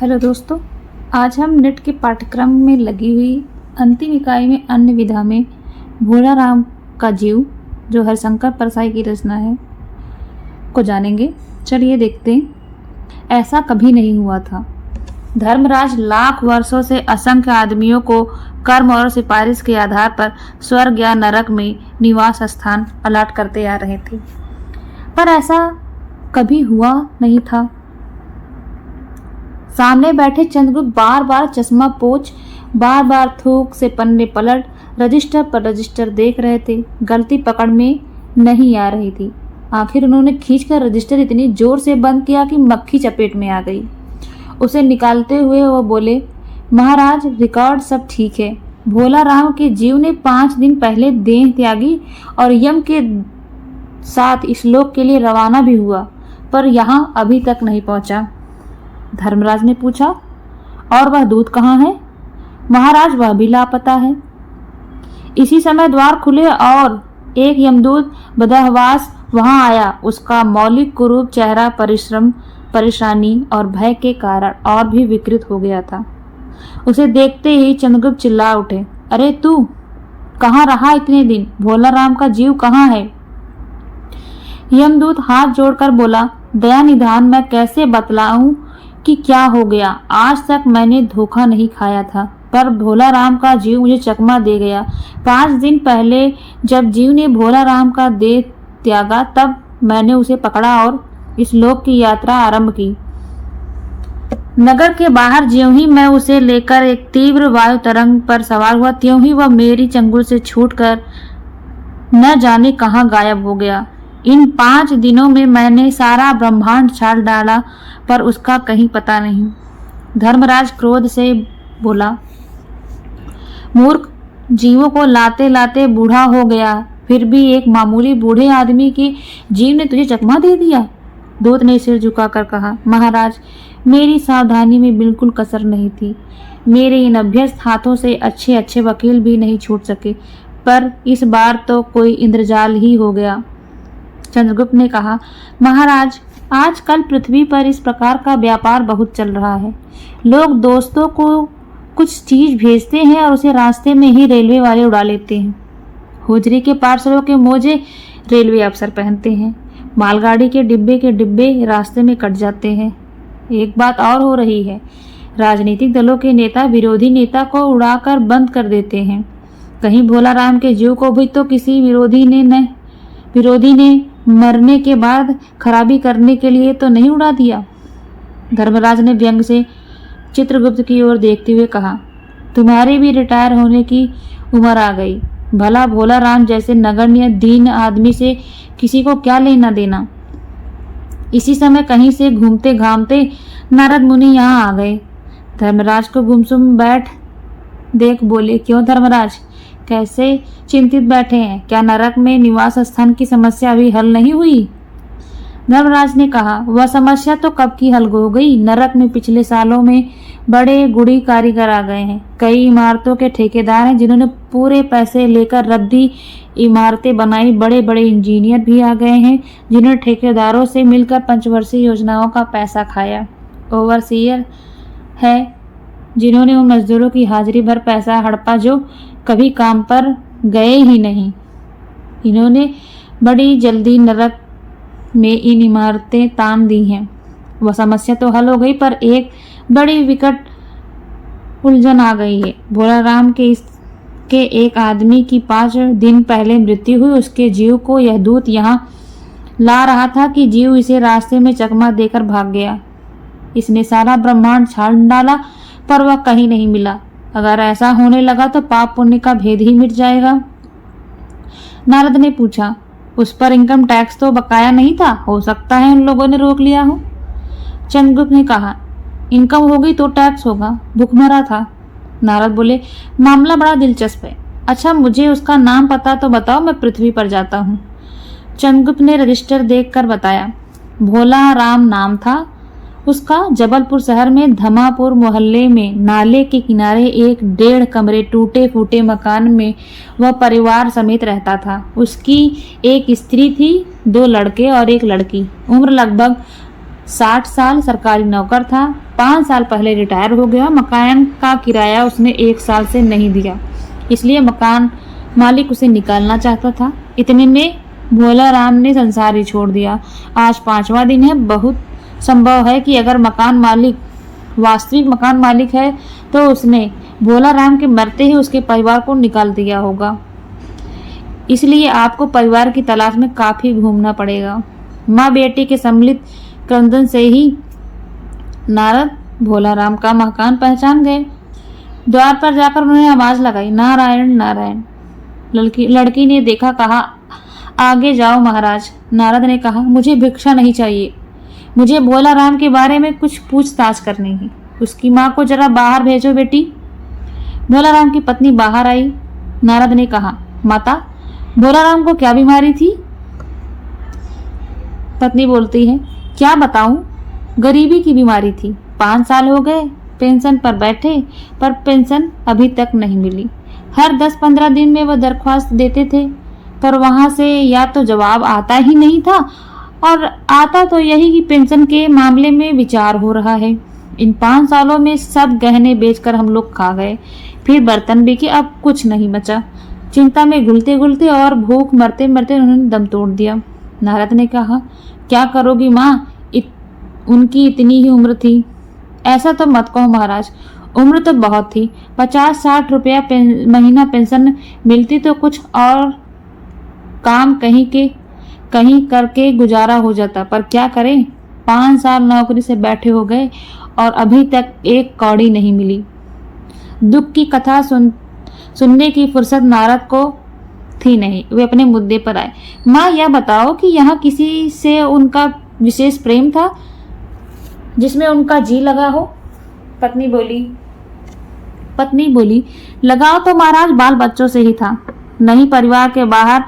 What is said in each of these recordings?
Hello दोस्तों, आज हम नेट के पाठ्यक्रम में लगी हुई अंतिम इकाई में अन्य विधा में भोला राम का जीव, जो हरिशंकर परसाई की रचना है, को जानेंगे। चलिए देखते हैं। ऐसा कभी नहीं हुआ था। धर्मराज लाख वर्षों से असंख्य आदमियों को कर्म और सिफारिश के आधार पर स्वर्ग या नरक में निवास स्थान अलॉट करते आ रहे थे, पर ऐसा कभी हुआ नहीं था। सामने बैठे चंद्रगुप्त बार बार चश्मा पोंछ, बार बार थूक से पन्ने पलट रजिस्टर पर रजिस्टर देख रहे थे। गलती पकड़ में नहीं आ रही थी। आखिर उन्होंने खींचकर रजिस्टर इतनी जोर से बंद किया कि मक्खी चपेट में आ गई। उसे निकालते हुए वो बोले, महाराज, रिकॉर्ड सब ठीक है। भोला राम के जीव ने 5 दिन पहले देह त्यागी और यम के साथ इस लोक के लिए रवाना भी हुआ, पर यहाँ अभी तक नहीं पहुंचा। धर्मराज ने पूछा, और वह दूत कहाँ है? महाराज, वह भी लापता है। इसी समय द्वार खुले और एक यमदूत बदहवास वहां आया। उसका मौलिक कुरूप चेहरा परिश्रम, परेशानी और भय के कारण और भी विकृत हो गया था। उसे देखते ही चंद्रगुप्त चिल्ला उठे, अरे तू कहाँ रहा इतने दिन? भोला राम का जीव कहाँ है? यमदूत हाथ जोड़कर बोला, दया निधान, मैं कैसे बतलाऊं कि क्या हो गया। आज तक मैंने धोखा नहीं खाया था, पर भोला राम का जीव मुझे चकमा दे गया। 5 दिन पहले जब जीव ने भोला राम का देह त्यागा, तब मैंने उसे पकड़ा और इस लोक की यात्रा आरंभ की। नगर के बाहर ज्यों ही मैं उसे लेकर एक तीव्र वायु तरंग पर सवार हुआ, त्यों ही वह मेरी चंगुल से छूटकर न जाने कहाँ गायब हो गया। इन 5 दिनों में मैंने सारा ब्रह्मांड छाल डाला, पर उसका कहीं पता नहीं। धर्मराज क्रोध से बोला, मूर्ख, जीवों को लाते लाते बूढ़ा हो गया, फिर भी एक मामूली बूढ़े आदमी के जीव ने तुझे चकमा दे दिया। दूत ने सिर झुकाकर कहा, महाराज, मेरी सावधानी में बिल्कुल कसर नहीं थी। मेरे इन अभ्यस्त हाथों से अच्छे अच्छे वकील भी नहीं छूट सके, पर इस बार तो कोई इंद्रजाल ही हो गया। चंद्रगुप्त ने कहा, महाराज, आजकल पृथ्वी पर इस प्रकार का व्यापार बहुत चल रहा है। लोग दोस्तों को कुछ चीज भेजते हैं और उसे रास्ते में ही रेलवे वाले उड़ा लेते हैं। होजरी के पार्सलों के मोजे रेलवे अफसर पहनते हैं। मालगाड़ी के डिब्बे रास्ते में कट जाते हैं। एक बात और हो रही है, राजनीतिक दलों के नेता विरोधी नेता को उड़ाकर बंद कर देते हैं। कहीं भोला राम के जीव को भी तो किसी विरोधी ने मरने के बाद खराबी करने के लिए तो नहीं उड़ा दिया। धर्मराज ने व्यंग से चित्रगुप्त की ओर देखते हुए कहा, तुम्हारी भी रिटायर होने की उम्र आ गई। भला भोला राम जैसे नगण्य दीन आदमी से किसी को क्या लेना देना। इसी समय कहीं से घूमते घामते नारद मुनि यहाँ आ गए। धर्मराज को गुमसुम बैठ देख बोले, क्यों धर्मराज, कैसे चिंतित बैठे हैं? क्या नरक में निवास स्थान की समस्या अभी हल नहीं हुई? धर्मराज ने कहा, वह समस्या तो कब की हल हो गई। नरक में पिछले सालों में बड़े गुड़ी कारीगर आ गए हैं। कई इमारतों के ठेकेदार हैं जिन्होंने पूरे पैसे लेकर रद्दी इमारतें बनाई। बड़े बड़े इंजीनियर भी आ गए हैं जिन्होंने ठेकेदारों से मिलकर पंचवर्षीय योजनाओं का पैसा खाया। ओवरसीयर है जिन्होंने उन मजदूरों की हाजिरी भर पैसा हड़पा जो कभी काम पर गए ही नहीं। इन्होंने बड़ी जल्दी नरक में इन इमारतें तान दी हैं। वह समस्या तो हल हो गई, पर एक बड़ी विकट उलझन आ गई है। भोला राम के एक आदमी की 5 दिन पहले मृत्यु हुई। उसके जीव को यह दूत यहाँ ला रहा था कि जीव इसे रास्ते में चकमा देकर भाग गया। इसने सारा ब्रह्मांड छान डाला, पर वह कहीं नहीं मिला। अगर ऐसा होने लगा तो पाप पुण्य का भेद ही मिट जाएगा। नारद ने पूछा, उस पर इनकम टैक्स तो बकाया नहीं था? हो सकता है उन लोगों ने रोक लिया हो। चंद्रगुप्त ने कहा, इनकम होगी तो टैक्स होगा, भूखमरा था। नारद बोले, मामला बड़ा दिलचस्प है। अच्छा, मुझे उसका नाम पता तो बताओ, मैं पृथ्वी पर जाता हूँ। चंद्रगुप्त ने रजिस्टर देखकर बताया, भोला राम नाम था उसका। जबलपुर शहर में धमापुर मोहल्ले में नाले के किनारे एक 1.5 कमरे टूटे फूटे मकान में वह परिवार समेत रहता था। उसकी एक स्त्री थी, 2 लड़के और एक लड़की। उम्र लगभग 60 साल सरकारी नौकर था। 5 साल पहले रिटायर हो गया। मकान का किराया उसने 1 साल से नहीं दिया, इसलिए मकान मालिक उसे निकालना चाहता था। इतने में भोला राम ने संसार ही छोड़ दिया। आज 5वां दिन है। बहुत संभव है कि अगर मकान मालिक वास्तविक मकान मालिक है तो उसने भोला राम के मरते ही उसके परिवार को निकाल दिया होगा। इसलिए आपको परिवार की तलाश में काफी घूमना पड़ेगा। माँ बेटी के सम्मिलित क्रंदन से ही नारद भोला राम का मकान पहचान गए। द्वार पर जाकर उन्होंने आवाज लगाई, नारायण नारायण। लड़की ने देखा, कहा, आगे जाओ महाराज। नारद ने कहा, मुझे भिक्षा नहीं चाहिए, मुझे भोला राम के बारे में कुछ पूछताछ करनी है। उसकी माँ को जरा बाहर भेजो बेटी। भोला राम की पत्नी बाहर आई। नारद ने कहा, माता, भोला राम को क्या बीमारी थी? पत्नी बोलती है, क्या बताऊं, गरीबी की बीमारी थी। 5 साल हो गए पेंशन पर बैठे, पर पेंशन अभी तक नहीं मिली। हर 10-15 दिन में वह दरख्वास्त देते थे, पर वहां से या तो जवाब आता ही नहीं था, और आता तो यही कि पेंशन के मामले में विचार हो रहा है। इन 5 सालों में सब गहने बेचकर हम लोग खा गए, फिर बर्तन बिके, अब कुछ नहीं बचा। चिंता में घुलते घुलते और भूख मरते मरते उन्होंने दम तोड़ दिया। नारद ने कहा, क्या करोगी माँ, उनकी इतनी ही उम्र थी। ऐसा तो मत कहो महाराज, उम्र तो बहुत थी। 50-60 रुपया महीना पेंशन मिलती तो कुछ और काम कहीं करके गुजारा हो जाता, पर क्या करें, 5 साल नौकरी से बैठे हो गए और अभी तक एक कौड़ी नहीं मिली। दुख की कथा सुनने की फुर्सत नारद को थी नहीं। वे अपने मुद्दे पर आए। माँ, यह बताओ कि यहाँ किसी से उनका विशेष प्रेम था जिसमें उनका जी लगा हो? पत्नी बोली, लगाव तो महाराज बाल बच्चों से ही था, नहीं परिवार के बाहर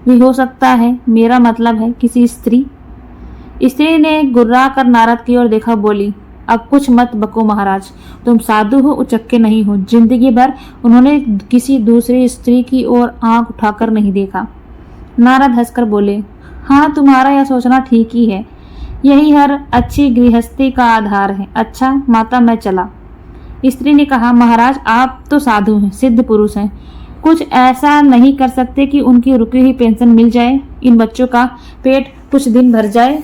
भी हो सकता है। मेरा मतलब है किसी स्त्री। स्त्री ने गुर्रा कर नारद की ओर देखा, बोली, अब कुछ मत बको महाराज, तुम साधु हो, उचक्के नहीं हो। जिंदगी भर उन्होंने किसी दूसरी स्त्री की ओर आंख उठाकर नहीं देखा। नारद हंसकर बोले, हाँ, तुम्हारा यह सोचना ठीक ही है, यही हर अच्छी गृहस्थी का आधार है। अच्छा माता, मैं चला। स्त्री ने कहा, महाराज, आप तो साधु हैं, सिद्ध पुरुष हैं, कुछ ऐसा नहीं कर सकते कि उनकी रुकी हुई पेंशन मिल जाए, इन बच्चों का पेट कुछ दिन भर जाए?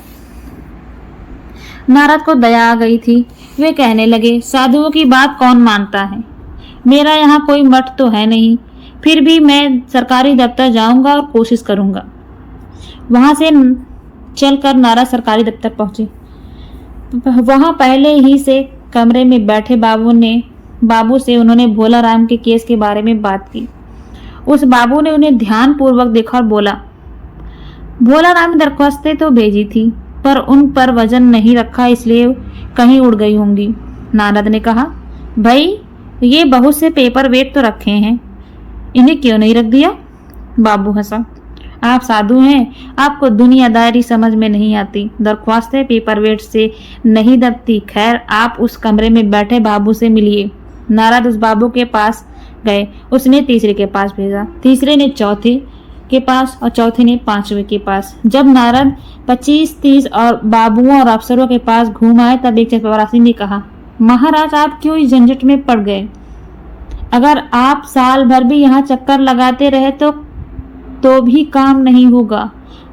नारद को दया आ गई थी। वे कहने लगे, साधुओं की बात कौन मानता है? मेरा यहाँ कोई मठ तो है नहीं, फिर भी मैं सरकारी दफ्तर जाऊंगा और कोशिश करूंगा। वहां से चलकर नारद सरकारी दफ्तर पहुंचे। वहां पहले ही से कमरे में बैठे बाबू से उन्होंने भोला राम के केस के बारे में बात की। उस बाबू ने उन्हें ध्यान पूर्वक देखा और बोला, भोला राम ने दरख्वास्तें तो भेजी थी, पर उन पर वजन नहीं रखा, इसलिए कहीं उड़ गई होंगी। नारद ने कहा, भाई, ये बहुत से पेपर वेट तो रखे हैं, इन्हें क्यों नहीं रख दिया? बाबू हंसा, आप साधु हैं, आपको दुनियादारी समझ में नहीं आती। दरख्वास्तें पेपर वेट से नहीं दबती। खैर, आप उस कमरे में बैठे बाबू से मिलिए। नारद उस बाबू के पास गए। उसने तीसरे के पास भेजा, तीसरे ने चौथे के पास और चौथे ने 5वें के पास। जब नारद 25-30 और बाबुओं और अफसरों के पास घूम आए, तब एक चपरासी ने कहा, महाराज, आप क्यों इस झंझट में पड़ गए? अगर आप साल भर भी यहाँ चक्कर लगाते रहे तो भी काम नहीं होगा।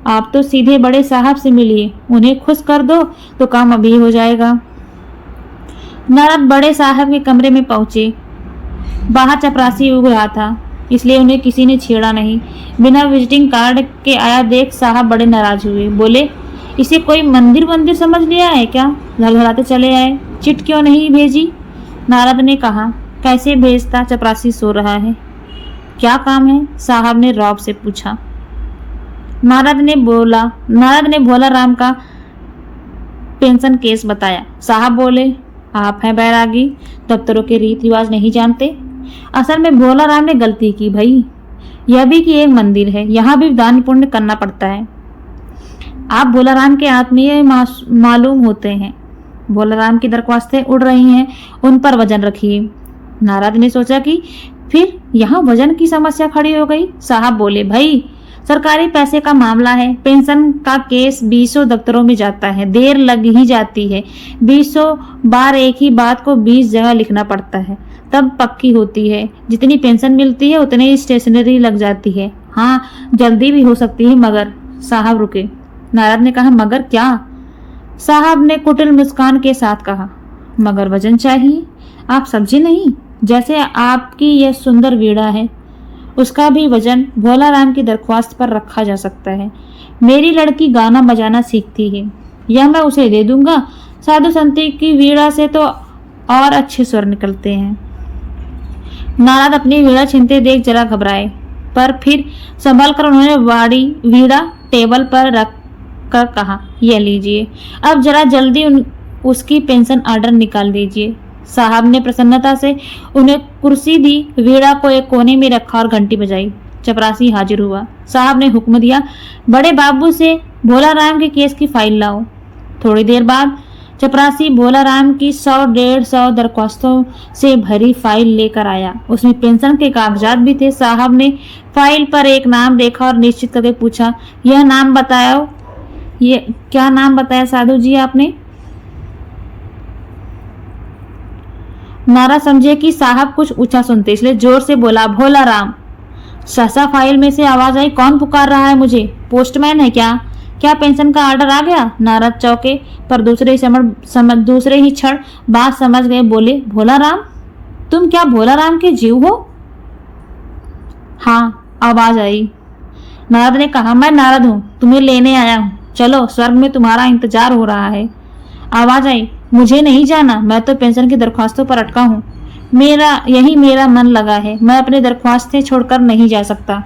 आप तो सीधे बड़े साहब से मिलिए, उन्हें खुश कर दो तो काम अभी हो जाएगा। नारद बड़े साहब के कमरे में पहुंचे। बाहर चपरासी उग रहा था, इसलिए उन्हें किसी ने छेड़ा नहीं। बिना विजिटिंग कार्ड के आया देख साहब बड़े नाराज हुए। बोले, इसे कोई मंदिर समझ लिया है क्या? धड़धड़ाते चले आए। चिट क्यों नहीं भेजी? नारद ने कहा, कैसे भेजता, चपरासी सो रहा है। क्या काम है? साहब ने रौब से पूछा। नारद ने भोला राम का पेंशन केस बताया। साहब बोले, आप हैं बैरागी, दफ्तरों के रीत रिवाज नहीं जानते। असल में भोला राम ने गलती की भाई, यह भी कि एक मंदिर है, यहाँ भी दान पुण्य करना पड़ता है। आप भोला राम के आत्मीय मालूम होते हैं। भोला राम की दरख्वास्तें उड़ रही हैं, उन पर वजन रखिए। नारद ने सोचा कि फिर यहाँ वजन की समस्या खड़ी हो गई। साहब बोले, भाई, सरकारी पैसे का मामला है। पेंशन का केस 20 दफ्तरों में जाता है, देर लग ही जाती है। 20 बार एक ही बात को 20 जगह लिखना पड़ता है, तब पक्की होती है। जितनी पेंशन मिलती है उतनी स्टेशनरी लग जाती है। हाँ, जल्दी भी हो सकती है मगर। साहब रुके। नारद ने कहा, मगर क्या? साहब ने कुटिल मुस्कान के साथ कहा, मगर वजन चाहिए। आप समझे नहीं? जैसे आपकी यह सुंदर वीणा है, उसका भी वजन भोला राम की दरख्वास्त पर रखा जा सकता है। मेरी लड़की गाना बजाना सीखती है, यह मैं उसे दे दूंगा। साधु संती की वीणा से तो और अच्छे स्वर निकलते हैं। नारद अपनी वीणा छीनते देख जरा घबराए, पर फिर संभल कर उन्होंने वीणा टेबल पर रख कर कहा, यह लीजिए, अब जरा जल्दी उसकी पेंशन ऑर्डर निकाल दीजिए। साहब ने प्रसन्नता से उन्हें कुर्सी दी, वीणा को एक कोने में रखा और घंटी बजाई। चपरासी हाजिर हुआ। साहब ने हुक्म दिया, बड़े बाबू से भोला राम के केस की फाइल लाओ। थोड़ी देर बाद चपरासी भोला राम की 100-150 दरख्वास्तों से भरी फाइल लेकर आया। उसमें पेंशन के कागजात भी थे। साहब ने फाइल पर एक नाम देखा और निश्चित करके पूछा, यह नाम बताओ। ये क्या नाम बताया साधु जी आपने? नारद समझे कि साहब कुछ ऊंचा सुनते, इसलिए जोर से बोला, भोला राम। सहसा फाइल में से आवाज आई, कौन पुकार रहा है मुझे? पोस्टमैन है क्या? क्या पेंशन का ऑर्डर आ गया? नारद चौके, पर दूसरे ही क्षण बात समझ गए, बोले, भोला राम? तुम क्या भोला राम के जीव हो? हाँ, आवाज आई। नारद ने कहा, मैं नारद हूँ, तुम्हें लेने आया हूँ। चलो, स्वर्ग में तुम्हारा इंतजार हो रहा है। आवाज आई, मुझे नहीं जाना, मैं तो पेंशन की दरख्वास्तों पर अटका हूँ। मेरा मन लगा है, मैं अपनी दरख्वास्तें छोड़कर नहीं जा सकता।